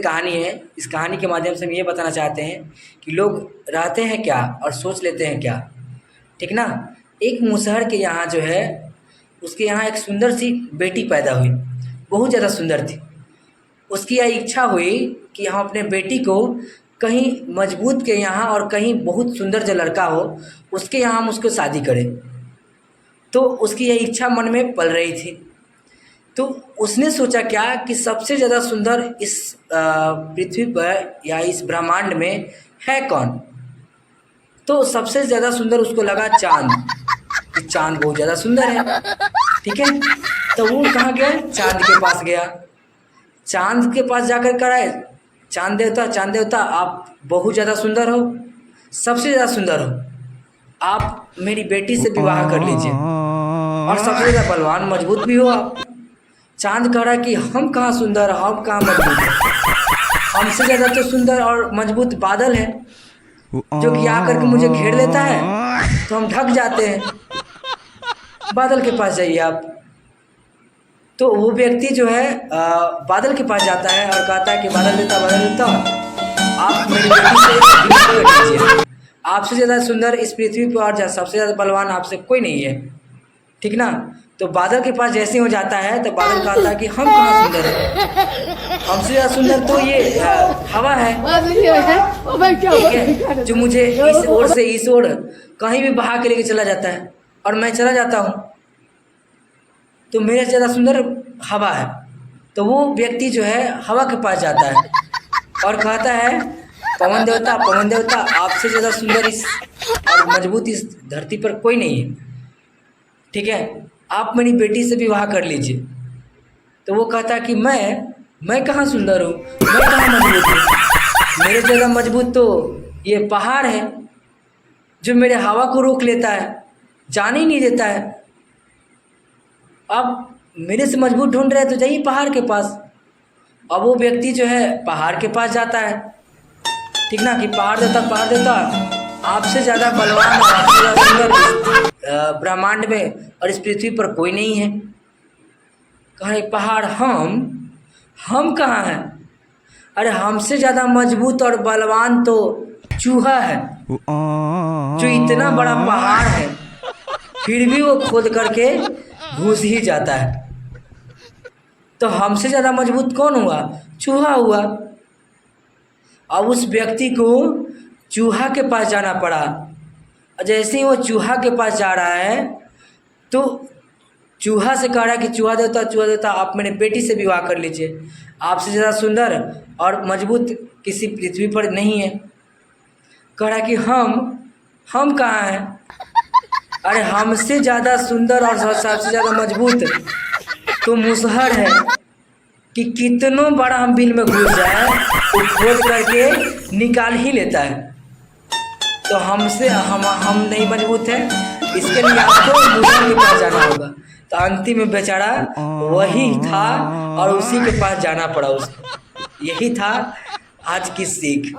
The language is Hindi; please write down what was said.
कहानी है। इस कहानी के माध्यम से हम ये बताना चाहते हैं कि लोग रहते हैं क्या और सोच लेते हैं क्या, ठीक ना। एक मुसहर के यहाँ जो है, उसके यहाँ एक सुंदर सी बेटी पैदा हुई, बहुत ज़्यादा सुंदर थी। उसकी यह इच्छा हुई कि हम अपने बेटी को कहीं मजबूत के यहाँ और कहीं बहुत सुंदर जो लड़का हो उसके यहाँ हम उसको शादी करें। तो उसकी यह इच्छा मन में पल रही थी। तो उसने सोचा क्या कि सबसे ज़्यादा सुंदर इस पृथ्वी पर या इस ब्रह्मांड में है कौन। तो सबसे ज़्यादा सुंदर उसको लगा चाँद, कि चाँद बहुत ज़्यादा सुंदर है, ठीक है। तो वो कहाँ गया, चाँद के पास गया। चाँद के पास जाकर कराए, चाँद देवता आप बहुत ज़्यादा सुंदर हो, सबसे ज़्यादा सुंदर हो, आप मेरी बेटी से विवाह कर लीजिए और सबसे ज़्यादा बलवान मजबूत भी हो आप। चाँद कह रहा है कि हम कहाँ सुंदर, हम कहाँ मजबूत हैं, हमसे ज़्यादा तो सुंदर और मजबूत बादल है जो कि आकर के मुझे घेर लेता है तो हम ढक जाते हैं। बादल के पास जाइए आप। तो वो व्यक्ति जो है बादल के पास जाता है और कहता है कि बादल देवता आप मेरी बेटी से विवाह कर लीजिए, आपसे ज़्यादा सुंदर इस पृथ्वी पर और सबसे ज़्यादा बलवान आपसे कोई नहीं है, ठीक ना। तो बादल के पास जैसे ही हो जाता है तो बादल कहता है कि हम कहाँ सुंदर हैं, हमसे ज़्यादा सुंदर तो ये हवा है, ठीक है, जो मुझे इस ओर से इस ओर कहीं भी बहा के लेके चला जाता है और मैं चला जाता हूँ, तो मेरे से ज़्यादा सुंदर हवा है। तो वो व्यक्ति जो है हवा के पास जाता है और कहता है पवन देवता आपसे ज़्यादा सुंदर इस और मजबूत इस धरती पर कोई नहीं है, ठीक है, आप मेरी बेटी से विवाह कर लीजिए। तो वो कहता है कि मैं कहाँ सुंदर हूँ, मैं कहाँ मजबूत हूँ, मेरे ज़्यादा मजबूत तो ये पहाड़ है जो मेरे हवा को रोक लेता है, जाने ही नहीं देता है। अब मेरे से मजबूत ढूंढ रहे हैं तो जाइए पहाड़ के पास। अब वो व्यक्ति जो है पहाड़ के पास जाता है, ठीक ना, कि पहाड़ देवता आपसे ज़्यादा बलवान और आपसे ज़्यादा सुंदर ब्रह्मांड में और इस पृथ्वी पर कोई नहीं है। कहे पहाड़ हम कहाँ हैं, अरे हमसे ज़्यादा मजबूत और बलवान तो चूहा है जो इतना बड़ा पहाड़ है फिर भी वो खोद करके घुस ही जाता है। तो हमसे ज़्यादा मजबूत कौन हुआ, चूहा हुआ। अब उस व्यक्ति को चूहा के पास जाना पड़ा। जैसे ही वो चूहा के पास जा रहा है तो चूहा से कह रहा है कि चूहा देवता आप मेरे बेटी से विवाह कर लीजिए, आपसे ज़्यादा सुंदर और मजबूत किसी पृथ्वी पर नहीं है। कह रहा है कि हम कहाँ हैं, अरे हमसे ज़्यादा सुंदर और सबसे ज़्यादा मजबूत तो मुसहर है कि कितनों बड़ा हम बिल में घुस जाए वो खोद करके निकाल ही लेता है। तो हमसे हम नहीं मजबूत हैं, इसके लिए आपको मुसहर के पास जाना होगा। तो अंतिम में बेचारा वही था और उसी के पास जाना पड़ा उसको। यही था आज की सीख।